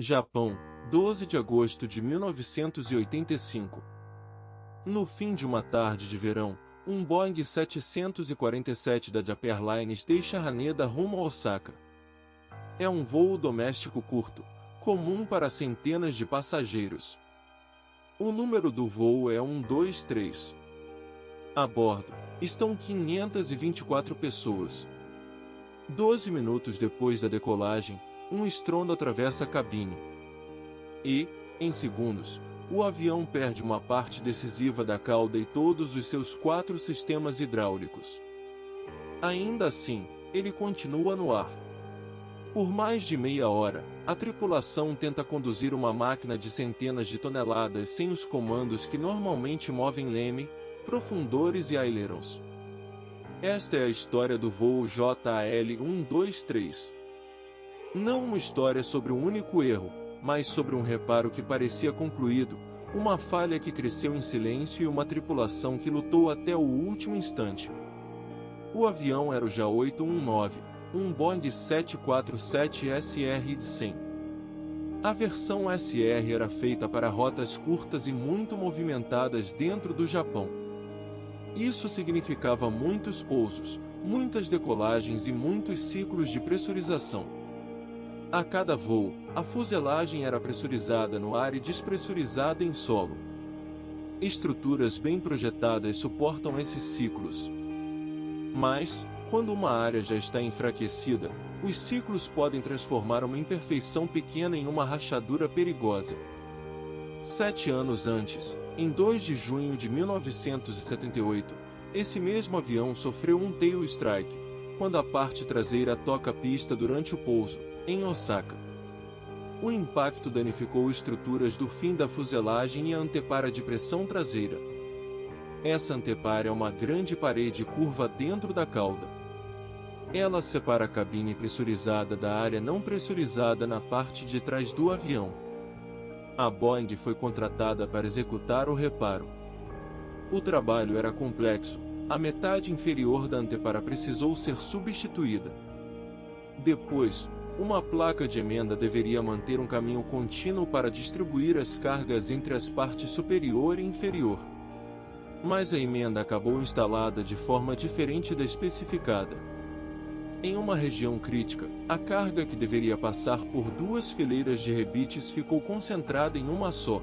Japão, 12 de agosto de 1985. No fim de uma tarde de verão, um Boeing 747 da Japan Airlines deixa Haneda rumo a Osaka. É um voo doméstico curto, comum para centenas de passageiros. O número do voo é 123. A bordo, estão 524 pessoas. 12 minutos depois da decolagem, um estrondo atravessa a cabine. E, em segundos, o avião perde uma parte decisiva da cauda e todos os seus 4 sistemas hidráulicos. Ainda assim, ele continua no ar. Por mais de meia hora, a tripulação tenta conduzir uma máquina de centenas de toneladas sem os comandos que normalmente movem leme, profundores e ailerons. Esta é a história do voo JAL-123. Não uma história sobre um único erro, mas sobre um reparo que parecia concluído, uma falha que cresceu em silêncio e uma tripulação que lutou até o último instante. O avião era o JA819, um Boeing 747 SR-100. A versão SR era feita para rotas curtas e muito movimentadas dentro do Japão. Isso significava muitos pousos, muitas decolagens e muitos ciclos de pressurização. A cada voo, a fuselagem era pressurizada no ar e despressurizada em solo. Estruturas bem projetadas suportam esses ciclos. Mas, quando uma área já está enfraquecida, os ciclos podem transformar uma imperfeição pequena em uma rachadura perigosa. 7 anos antes, em 2 de junho de 1978, esse mesmo avião sofreu um tail strike, quando a parte traseira toca a pista durante o pouso, em Osaka. O impacto danificou estruturas do fim da fuselagem e a antepara de pressão traseira. Essa antepara é uma grande parede curva dentro da cauda. Ela separa a cabine pressurizada da área não pressurizada na parte de trás do avião. A Boeing foi contratada para executar o reparo. O trabalho era complexo, a metade inferior da antepara precisou ser substituída. Depois, uma placa de emenda deveria manter um caminho contínuo para distribuir as cargas entre as partes superior e inferior. Mas a emenda acabou instalada de forma diferente da especificada. Em uma região crítica, a carga que deveria passar por 2 fileiras de rebites ficou concentrada em uma só.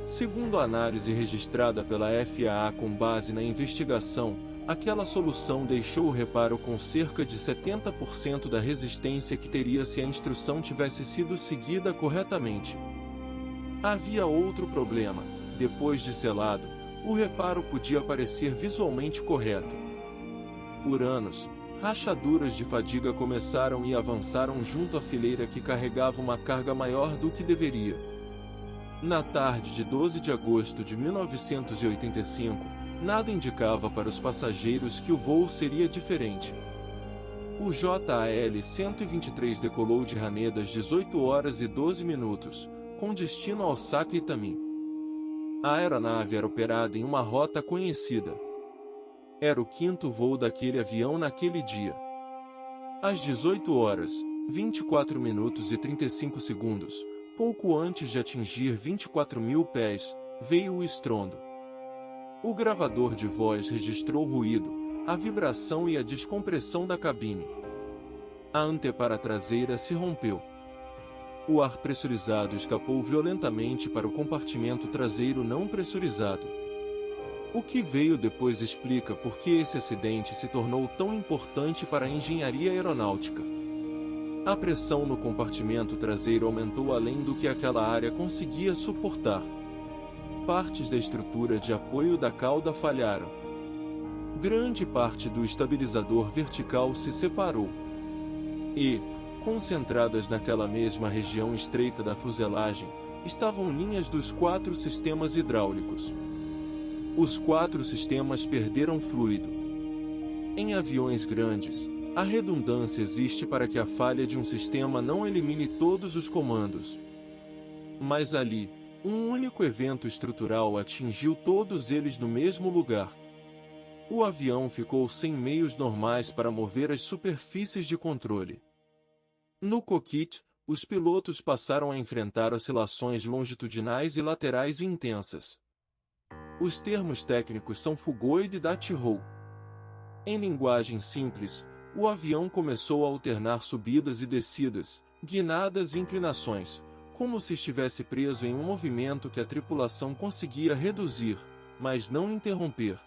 Segundo a análise registrada pela FAA com base na investigação, aquela solução deixou o reparo com cerca de 70% da resistência que teria se a instrução tivesse sido seguida corretamente. Havia outro problema: depois de selado, o reparo podia parecer visualmente correto. Por anos, rachaduras de fadiga começaram e avançaram junto à fileira que carregava uma carga maior do que deveria. Na tarde de 12 de agosto de 1985, nada indicava para os passageiros que o voo seria diferente. O JAL-123 decolou de Haneda às 18 horas e 12 minutos, com destino a Osaka e Tamin. A aeronave era operada em uma rota conhecida. Era o 5º voo daquele avião naquele dia. Às 18 horas, 24 minutos e 35 segundos, pouco antes de atingir 24.000 pés, veio o estrondo. O gravador de voz registrou o ruído, a vibração e a descompressão da cabine. A antepara traseira se rompeu. O ar pressurizado escapou violentamente para o compartimento traseiro não pressurizado. O que veio depois explica por que esse acidente se tornou tão importante para a engenharia aeronáutica. A pressão no compartimento traseiro aumentou além do que aquela área conseguia suportar. Partes da estrutura de apoio da cauda falharam. Grande parte do estabilizador vertical se separou. E, concentradas naquela mesma região estreita da fuselagem, estavam linhas dos 4 sistemas hidráulicos. Os 4 sistemas perderam fluido. Em aviões grandes, a redundância existe para que a falha de um sistema não elimine todos os comandos. Mas ali, um único evento estrutural atingiu todos eles no mesmo lugar. O avião ficou sem meios normais para mover as superfícies de controle. No cockpit, os pilotos passaram a enfrentar oscilações longitudinais e laterais intensas. Os termos técnicos são fugoide e dati-roll. Em linguagem simples, o avião começou a alternar subidas e descidas, guinadas e inclinações, como se estivesse preso em um movimento que a tripulação conseguia reduzir, mas não interromper.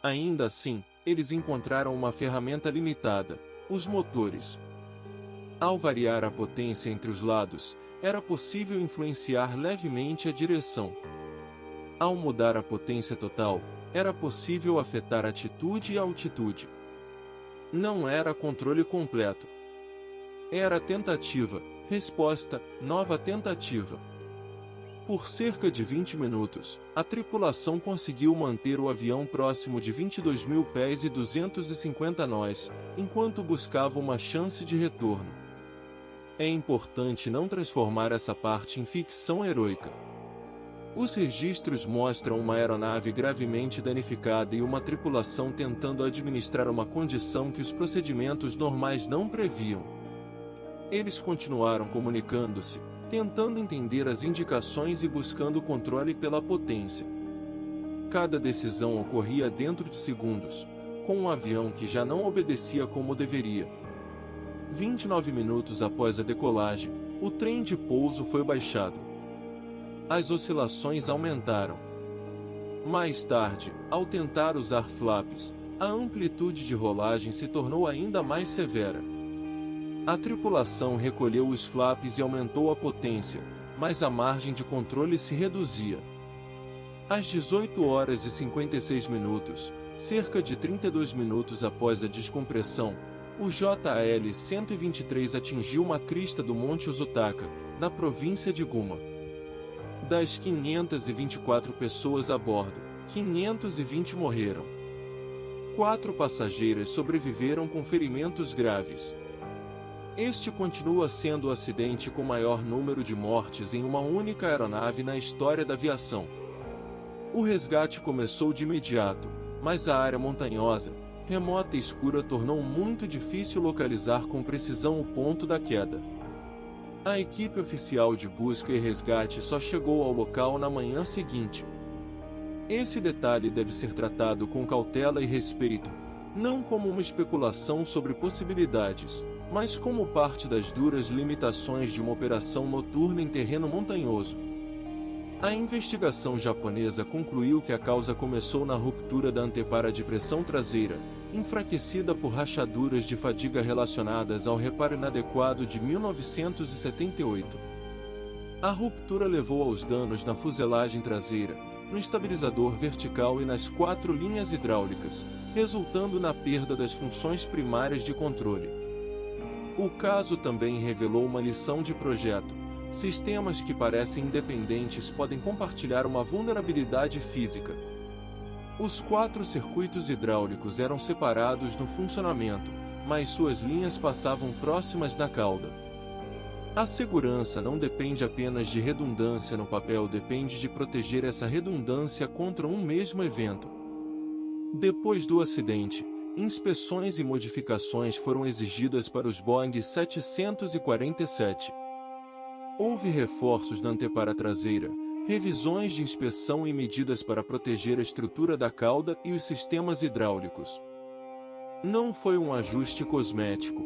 Ainda assim, eles encontraram uma ferramenta limitada: os motores. Ao variar a potência entre os lados, era possível influenciar levemente a direção. Ao mudar a potência total, era possível afetar atitude e altitude. Não era controle completo. Era tentativa, resposta, nova tentativa. Por cerca de 20 minutos, a tripulação conseguiu manter o avião próximo de 22.000 pés e 250 nós, enquanto buscava uma chance de retorno. É importante não transformar essa parte em ficção heroica. Os registros mostram uma aeronave gravemente danificada e uma tripulação tentando administrar uma condição que os procedimentos normais não previam. Eles continuaram comunicando-se, tentando entender as indicações e buscando controle pela potência. Cada decisão ocorria dentro de segundos, com um avião que já não obedecia como deveria. 29 minutos após a decolagem, o trem de pouso foi baixado. As oscilações aumentaram. Mais tarde, ao tentar usar flaps, a amplitude de rolagem se tornou ainda mais severa. A tripulação recolheu os flaps e aumentou a potência, mas a margem de controle se reduzia. Às 18 horas e 56 minutos, cerca de 32 minutos após a descompressão, o JL-123 atingiu uma crista do Monte Uzutaka, na província de Guma. Das 524 pessoas a bordo, 520 morreram. 4 passageiras sobreviveram com ferimentos graves. Este continua sendo o acidente com maior número de mortes em uma única aeronave na história da aviação. O resgate começou de imediato, mas a área montanhosa, remota e escura tornou muito difícil localizar com precisão o ponto da queda. A equipe oficial de busca e resgate só chegou ao local na manhã seguinte. Esse detalhe deve ser tratado com cautela e respeito, não como uma especulação sobre possibilidades, mas como parte das duras limitações de uma operação noturna em terreno montanhoso. A investigação japonesa concluiu que a causa começou na ruptura da antepara de pressão traseira, enfraquecida por rachaduras de fadiga relacionadas ao reparo inadequado de 1978. A ruptura levou aos danos na fuselagem traseira, no estabilizador vertical e nas 4 linhas hidráulicas, resultando na perda das funções primárias de controle. O caso também revelou uma lição de projeto: sistemas que parecem independentes podem compartilhar uma vulnerabilidade física. Os 4 circuitos hidráulicos eram separados no funcionamento, mas suas linhas passavam próximas da cauda. A segurança não depende apenas de redundância no papel, depende de proteger essa redundância contra um mesmo evento. Depois do acidente, inspeções e modificações foram exigidas para os Boeing 747. Houve reforços na antepara traseira, revisões de inspeção e medidas para proteger a estrutura da cauda e os sistemas hidráulicos. Não foi um ajuste cosmético.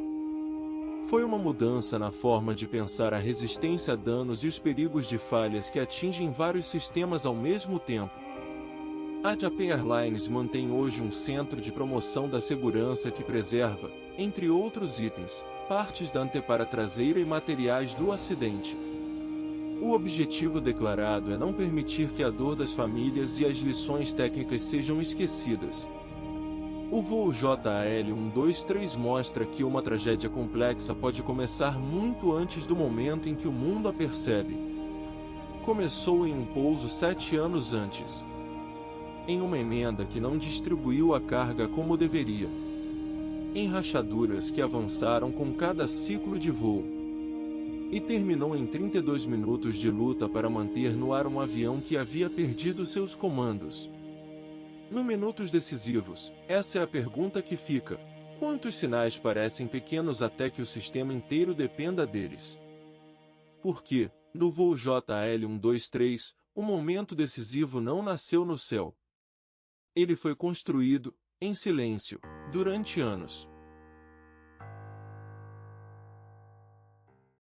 Foi uma mudança na forma de pensar a resistência a danos e os perigos de falhas que atingem vários sistemas ao mesmo tempo. A Japan Airlines mantém hoje um centro de promoção da segurança que preserva, entre outros itens, partes da antepara traseira e materiais do acidente. O objetivo declarado é não permitir que a dor das famílias e as lições técnicas sejam esquecidas. O voo JL-123 mostra que uma tragédia complexa pode começar muito antes do momento em que o mundo a percebe. Começou em um pouso 7 anos antes. Em uma emenda que não distribuiu a carga como deveria. Em rachaduras que avançaram com cada ciclo de voo. E terminou em 32 minutos de luta para manter no ar um avião que havia perdido seus comandos. No minutos decisivos, essa é a pergunta que fica: quantos sinais parecem pequenos até que o sistema inteiro dependa deles? Porque, no voo JL-123, o momento decisivo não nasceu no céu. Ele foi construído, em silêncio, durante anos.